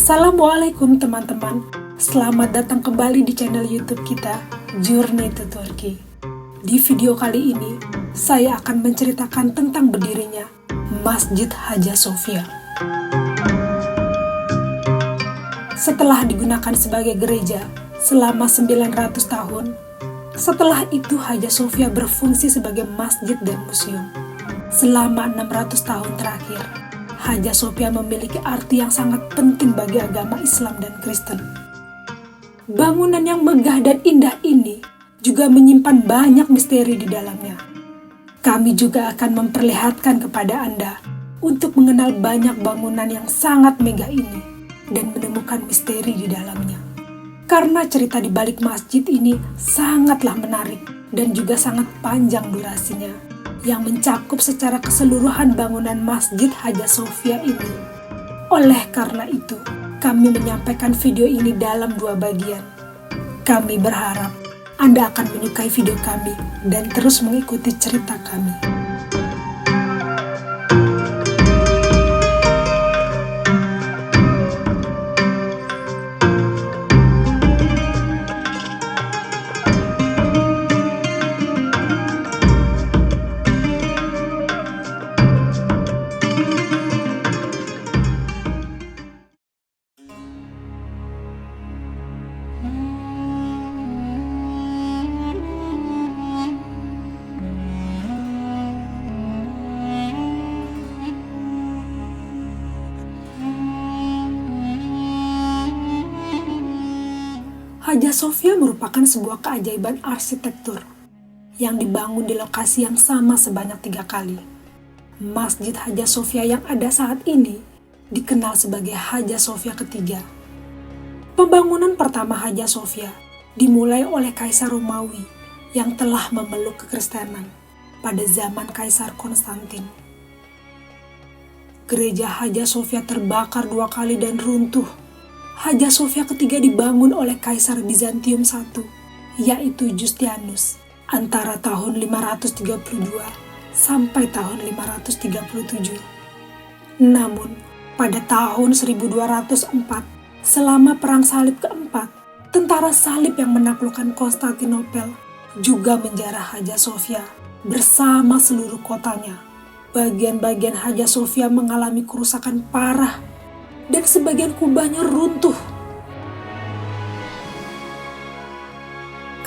Assalamualaikum teman-teman, selamat datang kembali di channel YouTube kita, Journey to Turkey. Di video kali ini, saya akan menceritakan tentang berdirinya Masjid Hagia Sophia. Setelah digunakan sebagai gereja selama 900 tahun, setelah itu Hagia Sophia berfungsi sebagai masjid dan museum. Selama 600 tahun terakhir, Hagia Sophia memiliki arti yang sangat penting bagi agama Islam dan Kristen. Bangunan yang megah dan indah ini juga menyimpan banyak misteri di dalamnya. Kami juga akan memperlihatkan kepada Anda untuk mengenal banyak bangunan yang sangat megah ini dan menemukan misteri di dalamnya. Karena cerita di balik masjid ini sangatlah menarik dan juga sangat panjang durasinya, yang mencakup secara keseluruhan bangunan Masjid Hagia Sophia ini. Oleh karena itu, kami menyampaikan video ini dalam 2 bagian. Kami berharap Anda akan menyukai video kami dan terus mengikuti cerita kami. Hagia Sophia merupakan sebuah keajaiban arsitektur yang dibangun di lokasi yang sama sebanyak 3 kali. Masjid Hagia Sophia yang ada saat ini dikenal sebagai Hagia Sophia ketiga. Pembangunan pertama Hagia Sophia dimulai oleh Kaisar Romawi yang telah memeluk kekristenan pada zaman Kaisar Konstantin. Gereja Hagia Sophia terbakar 2 kali dan runtuh. Hagia Sophia ketiga dibangun oleh Kaisar Bizantium I, yaitu Justianus, antara tahun 532 sampai tahun 537. Namun, pada tahun 1204, selama Perang Salib keempat, tentara salib yang menaklukkan Konstantinopel juga menjarah Hagia Sophia bersama seluruh kotanya. Bagian-bagian Hagia Sophia mengalami kerusakan parah dan sebagian kubahnya runtuh.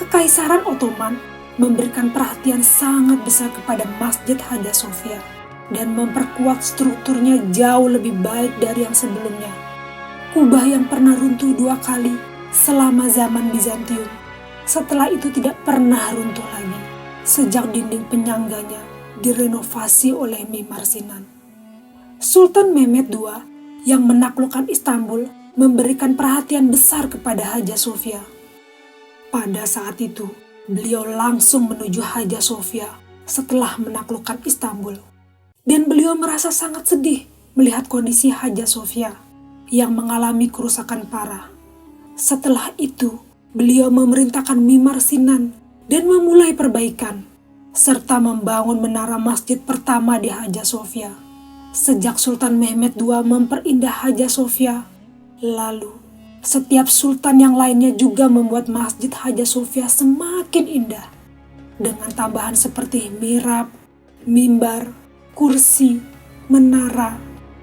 Kekaisaran Ottoman memberikan perhatian sangat besar kepada Masjid Hagia Sophia dan memperkuat strukturnya jauh lebih baik dari yang sebelumnya. Kubah yang pernah runtuh 2 kali selama zaman Bizantium, setelah itu tidak pernah runtuh lagi sejak dinding penyangganya direnovasi oleh Mimar Sinan. Sultan Mehmed II yang menaklukkan Istanbul memberikan perhatian besar kepada Hagia Sophia. Pada saat itu, beliau langsung menuju Hagia Sophia setelah menaklukkan Istanbul. Dan beliau merasa sangat sedih melihat kondisi Hagia Sophia yang mengalami kerusakan parah. Setelah itu, beliau memerintahkan Mimar Sinan dan memulai perbaikan, serta membangun menara masjid pertama di Hagia Sophia. Sejak Sultan Mehmed II memperindah Hagia Sophia, lalu setiap sultan yang lainnya juga membuat Masjid Hagia Sophia semakin indah dengan tambahan seperti mihrab, mimbar, kursi, menara,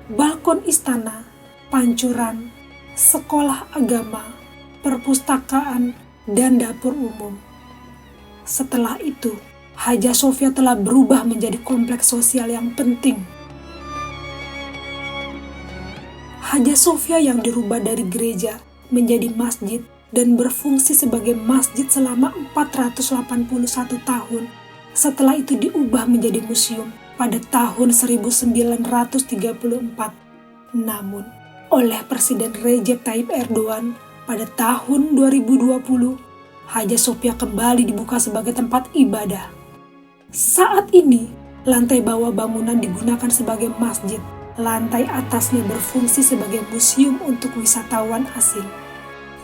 balkon istana, pancuran, sekolah agama, perpustakaan, dan dapur umum. Setelah itu, Hagia Sophia telah berubah menjadi kompleks sosial yang penting. Hagia Sophia yang dirubah dari gereja menjadi masjid dan berfungsi sebagai masjid selama 481 tahun. Setelah itu diubah menjadi museum pada tahun 1934. Namun, oleh Presiden Recep Tayyip Erdogan pada tahun 2020, Hagia Sophia kembali dibuka sebagai tempat ibadah. Saat ini, lantai bawah bangunan digunakan sebagai masjid. Lantai atasnya berfungsi sebagai museum untuk wisatawan asing.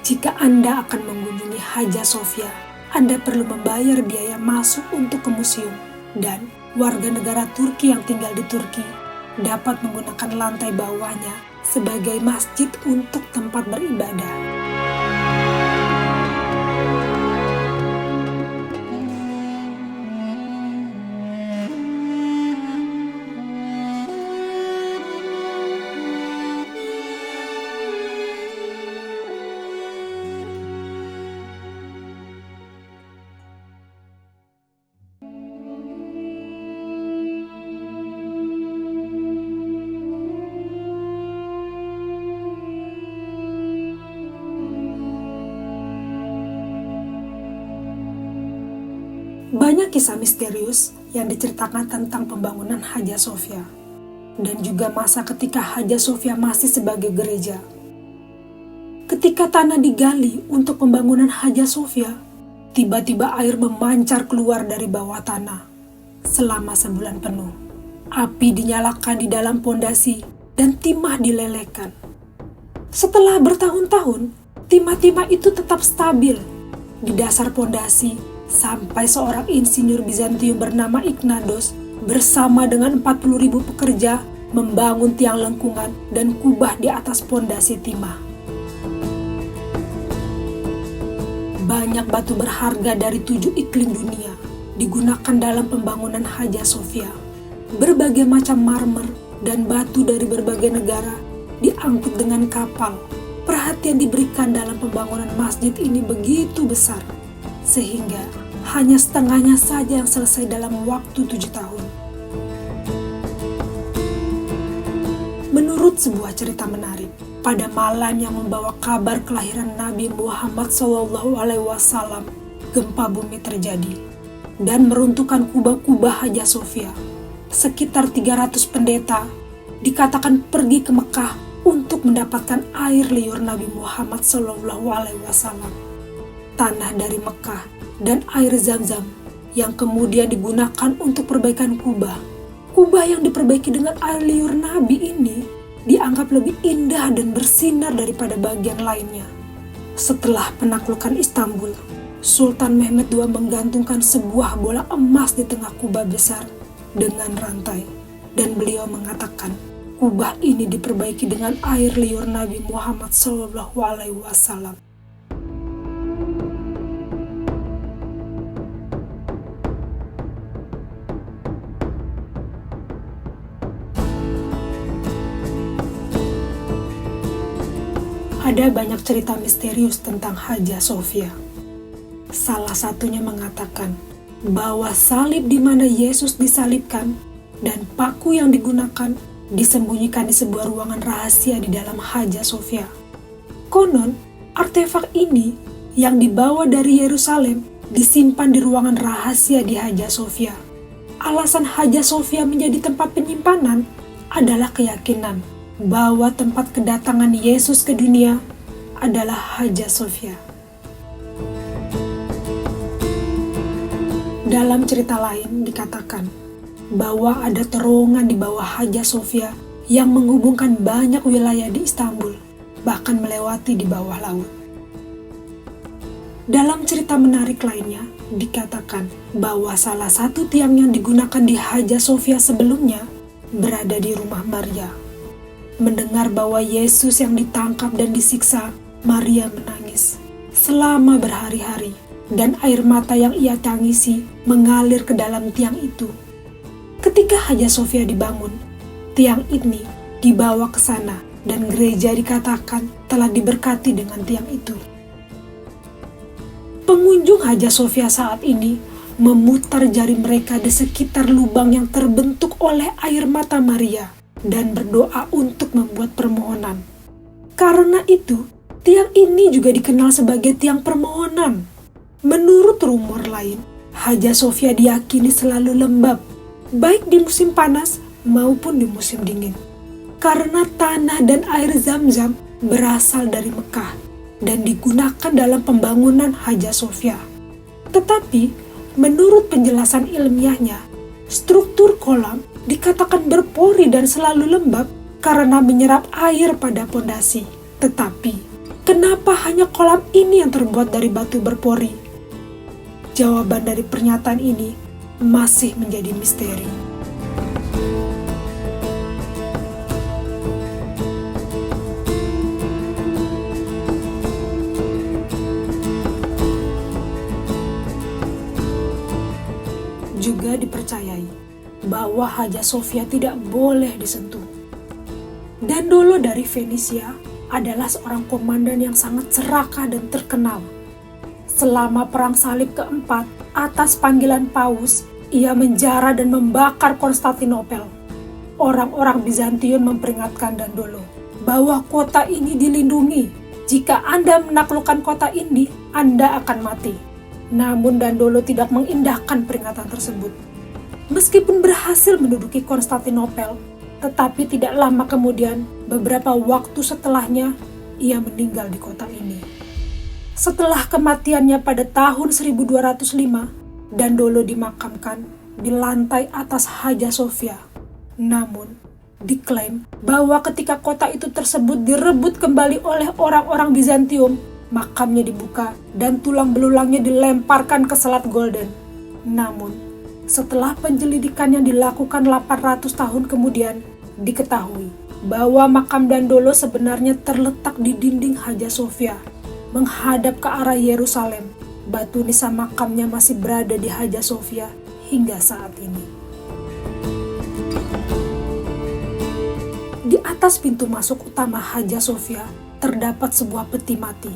Jika Anda akan mengunjungi Hagia Sophia, Anda perlu membayar biaya masuk untuk ke museum. Dan warga negara Turki yang tinggal di Turki dapat menggunakan lantai bawahnya sebagai masjid untuk tempat beribadah. Banyak kisah misterius yang diceritakan tentang pembangunan Hagia Sophia dan juga masa ketika Hagia Sophia masih sebagai gereja. Ketika tanah digali untuk pembangunan Hagia Sophia, tiba-tiba air memancar keluar dari bawah tanah. Selama sebulan penuh, api dinyalakan di dalam pondasi dan timah dilelehkan. Setelah bertahun-tahun, timah-timah itu tetap stabil di dasar pondasi sampai seorang insinyur Bizantium bernama Ignatius bersama dengan 40.000 pekerja membangun tiang lengkungan dan kubah di atas pondasi timah. Banyak batu berharga dari 7 iklim dunia digunakan dalam pembangunan Hagia Sophia. Berbagai macam marmer dan batu dari berbagai negara diangkut dengan kapal. Perhatian diberikan dalam pembangunan masjid ini begitu besar, sehingga hanya setengahnya saja yang selesai dalam waktu 7 tahun. Menurut sebuah cerita menarik, pada malam yang membawa kabar kelahiran Nabi Muhammad SAW, gempa bumi terjadi dan meruntuhkan kubah-kubah Hagia Sophia. Sekitar 300 pendeta dikatakan pergi ke Mekah untuk mendapatkan air liur Nabi Muhammad SAW. Tanah dari Mekah dan air Zam-Zam yang kemudian digunakan untuk perbaikan kubah. Kubah yang diperbaiki dengan air liur Nabi ini dianggap lebih indah dan bersinar daripada bagian lainnya. Setelah penaklukan Istanbul, Sultan Mehmed II menggantungkan sebuah bola emas di tengah kubah besar dengan rantai, dan beliau mengatakan kubah ini diperbaiki dengan air liur Nabi Muhammad SAW. Ada banyak cerita misterius tentang Hagia Sophia. Salah satunya mengatakan bahwa salib di mana Yesus disalibkan dan paku yang digunakan disembunyikan di sebuah ruangan rahasia di dalam Hagia Sophia. Konon, artefak ini yang dibawa dari Yerusalem disimpan di ruangan rahasia di Hagia Sophia. Alasan Hagia Sophia menjadi tempat penyimpanan adalah keyakinan bahwa tempat kedatangan Yesus ke dunia adalah Hagia Sophia. Dalam cerita lain dikatakan bahwa ada terowongan di bawah Hagia Sophia yang menghubungkan banyak wilayah di Istanbul, bahkan melewati di bawah laut. Dalam cerita menarik lainnya dikatakan bahwa salah satu tiang yang digunakan di Hagia Sophia sebelumnya berada di rumah Maria. Mendengar bahwa Yesus yang ditangkap dan disiksa, Maria menangis selama berhari-hari, dan air mata yang ia tangisi mengalir ke dalam tiang itu. Ketika Hagia Sophia dibangun, tiang ini dibawa ke sana dan gereja dikatakan telah diberkati dengan tiang itu. Pengunjung Hagia Sophia saat ini memutar jari mereka di sekitar lubang yang terbentuk oleh air mata Maria dan berdoa untuk membuat permohonan. Karena itu, tiang ini juga dikenal sebagai tiang permohonan. Menurut rumor lain, Hagia Sophia diyakini selalu lembab, baik di musim panas maupun di musim dingin. Karena tanah dan air Zam-Zam berasal dari Mekah dan digunakan dalam pembangunan Hagia Sophia. Tetapi, menurut penjelasan ilmiahnya, struktur kolam dikatakan berpori dan selalu lembab karena menyerap air pada pondasi. Tetapi, kenapa hanya kolam ini yang terbuat dari batu berpori? Jawaban dari pernyataan ini masih menjadi misteri. Juga dipercayai bahwa Hagia Sophia tidak boleh disentuh. Dandolo dari Venesia adalah seorang komandan yang sangat serakah dan terkenal. Selama Perang Salib keempat, atas panggilan Paus, ia menjara dan membakar Konstantinopel. Orang-orang Bizantium memperingatkan Dandolo bahwa kota ini dilindungi. Jika Anda menaklukkan kota ini, Anda akan mati. Namun Dandolo tidak mengindahkan peringatan tersebut. Meskipun berhasil menduduki Konstantinopel, tetapi tidak lama kemudian, beberapa waktu setelahnya, ia meninggal di kota ini. Setelah kematiannya pada tahun 1205, Dandolo dimakamkan di lantai atas Hagia Sophia. Namun, diklaim bahwa ketika kota itu tersebut direbut kembali oleh orang-orang Bizantium, makamnya dibuka dan tulang belulangnya dilemparkan ke Selat Golden. Namun, setelah penyelidikan yang dilakukan 800 tahun kemudian, diketahui bahwa makam Dandolo sebenarnya terletak di dinding Hagia Sophia, menghadap ke arah Yerusalem. Batu nisan makamnya masih berada di Hagia Sophia hingga saat ini. Di atas pintu masuk utama Hagia Sophia terdapat sebuah peti mati.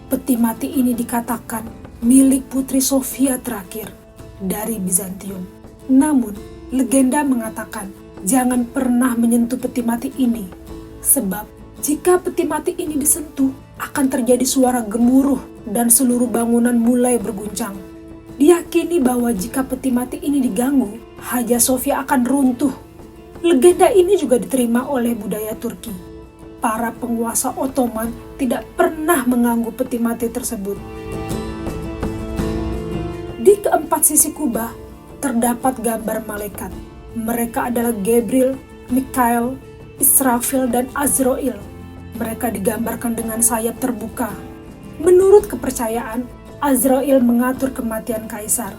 Peti mati ini dikatakan milik Putri Sofia terakhir dari Bizantium. Namun, legenda mengatakan jangan pernah menyentuh peti mati ini, sebab jika peti mati ini disentuh, akan terjadi suara gemuruh dan seluruh bangunan mulai berguncang. Diyakini bahwa jika peti mati ini diganggu, Hagia Sophia akan runtuh. Legenda ini juga diterima oleh budaya Turki. Para penguasa Ottoman tidak pernah mengganggu peti mati tersebut. Di keempat sisi kubah terdapat gambar malaikat. Mereka adalah Gabriel, Mikael, Israfil, dan Azrail. Mereka digambarkan dengan sayap terbuka. Menurut kepercayaan, Azrail mengatur kematian kaisar.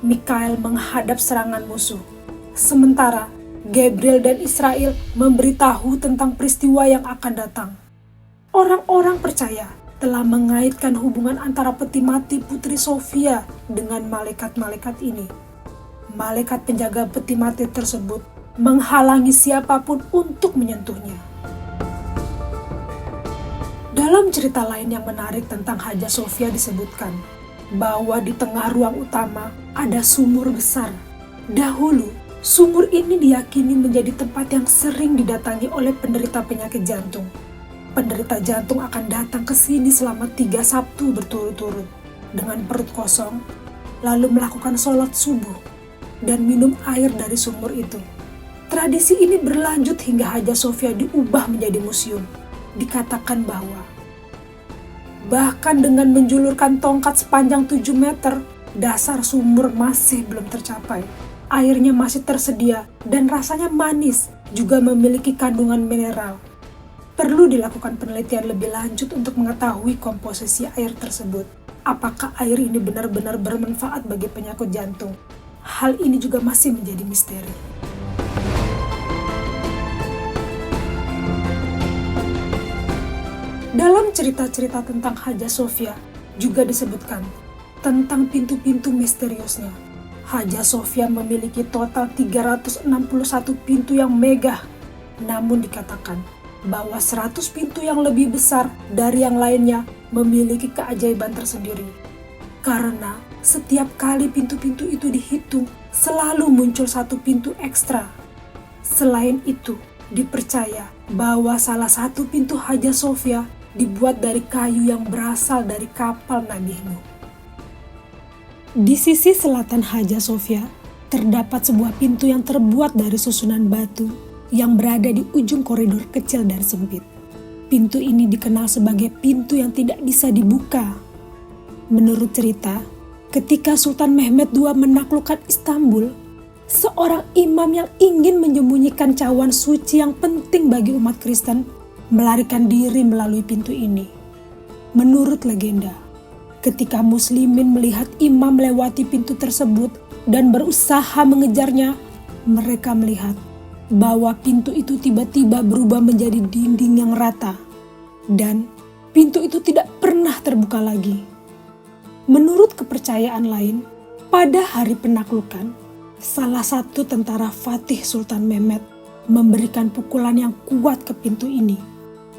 Mikael menghadap serangan musuh. Sementara Gabriel dan Israel memberitahu tentang peristiwa yang akan datang. Orang-orang percaya telah mengaitkan hubungan antara peti mati Putri Sofia dengan malaikat-malaikat ini. Malaikat penjaga peti mati tersebut menghalangi siapapun untuk menyentuhnya. Dalam cerita lain yang menarik tentang Hagia Sophia disebutkan bahwa di tengah ruang utama ada sumur besar. Dahulu, sumur ini diyakini menjadi tempat yang sering didatangi oleh penderita penyakit jantung. Penderita jantung akan datang ke sini selama 3 Sabtu berturut-turut dengan perut kosong, lalu melakukan sholat subuh dan minum air dari sumur itu. Tradisi ini berlanjut hingga Hagia Sophia diubah menjadi museum. Dikatakan bahwa bahkan dengan menjulurkan tongkat sepanjang 7 meter, dasar sumur masih belum tercapai. Airnya masih tersedia dan rasanya manis, juga memiliki kandungan mineral. Perlu dilakukan penelitian lebih lanjut untuk mengetahui komposisi air tersebut. Apakah air ini benar-benar bermanfaat bagi penyakit jantung? Hal ini juga masih menjadi misteri. Dalam cerita-cerita tentang Hagia Sophia juga disebutkan tentang pintu-pintu misteriusnya. Hagia Sophia memiliki total 361 pintu yang megah. Namun dikatakan bahwa 100 pintu yang lebih besar dari yang lainnya memiliki keajaiban tersendiri. Karena setiap kali pintu-pintu itu dihitung, selalu muncul satu pintu ekstra. Selain itu, dipercaya bahwa salah satu pintu Hagia Sophia dibuat dari kayu yang berasal dari kapal Nabi Nuh. Di sisi selatan Hagia Sophia, terdapat sebuah pintu yang terbuat dari susunan batu yang berada di ujung koridor kecil dan sempit. Pintu ini dikenal sebagai pintu yang tidak bisa dibuka. Menurut cerita, ketika Sultan Mehmed II menaklukkan Istanbul, seorang imam yang ingin menyembunyikan cawan suci yang penting bagi umat Kristen melarikan diri melalui pintu ini. Menurut legenda, ketika muslimin melihat imam melewati pintu tersebut dan berusaha mengejarnya, mereka melihat bahwa pintu itu tiba-tiba berubah menjadi dinding yang rata dan pintu itu tidak pernah terbuka lagi. Menurut kepercayaan lain, pada hari penaklukan, Salah satu tentara Fatih Sultan Mehmet memberikan pukulan yang kuat ke pintu ini,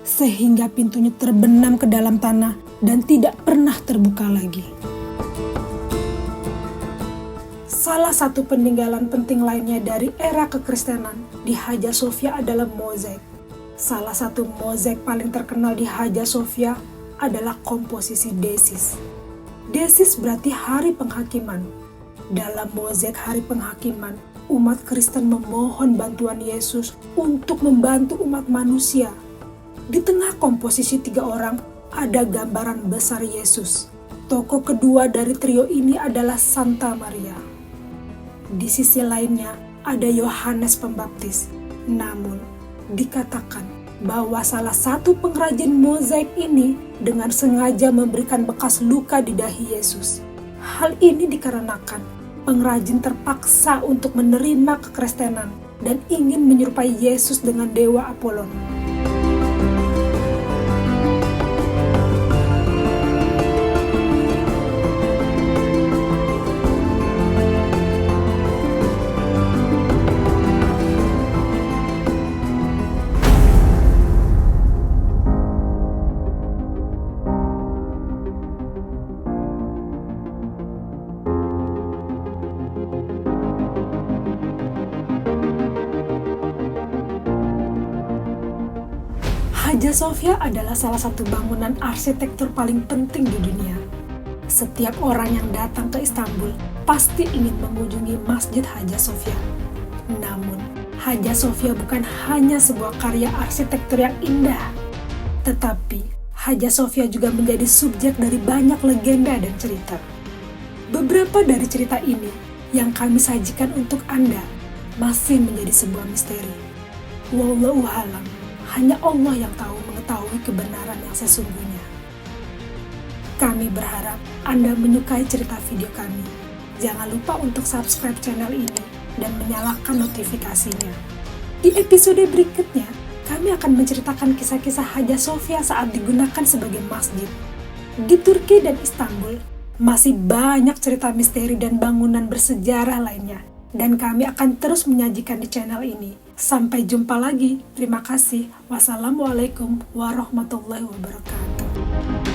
sehingga pintunya terbenam ke dalam tanah dan tidak pernah terbuka lagi. Salah satu peninggalan penting lainnya dari era kekristenan di Hagia Sophia adalah mozaik. Salah satu mozaik paling terkenal di Hagia Sophia adalah komposisi Desis. Desis berarti hari penghakiman. Dalam mozaik hari penghakiman, umat Kristen memohon bantuan Yesus untuk membantu umat manusia. Di tengah komposisi 3 orang ada gambaran besar Yesus. Tokoh kedua dari trio ini adalah Santa Maria. Di sisi lainnya ada Yohanes Pembaptis. Namun, dikatakan bahwa salah satu pengrajin mozaik ini dengan sengaja memberikan bekas luka di dahi Yesus. Hal ini dikarenakan pengrajin terpaksa untuk menerima kekristenan dan ingin menyerupai Yesus dengan dewa Apollon. Hagia Sophia adalah salah satu bangunan arsitektur paling penting di dunia. Setiap orang yang datang ke Istanbul pasti ingin mengunjungi Masjid Hagia Sophia. Namun, Hagia Sophia bukan hanya sebuah karya arsitektur yang indah, tetapi Hagia Sophia juga menjadi subjek dari banyak legenda dan cerita. Beberapa dari cerita ini yang kami sajikan untuk Anda masih menjadi sebuah misteri. Wallahu a'lam. Hanya Allah yang tahu mengetahui kebenaran yang sesungguhnya. Kami berharap Anda menyukai cerita video kami. Jangan lupa untuk subscribe channel ini dan menyalakan notifikasinya. Di episode berikutnya, kami akan menceritakan kisah-kisah Hagia Sophia saat digunakan sebagai masjid. Di Turki dan Istanbul, masih banyak cerita misteri dan bangunan bersejarah lainnya. Dan kami akan terus menyajikan di channel ini. Sampai jumpa lagi. Terima kasih. Wassalamualaikum warahmatullahi wabarakatuh.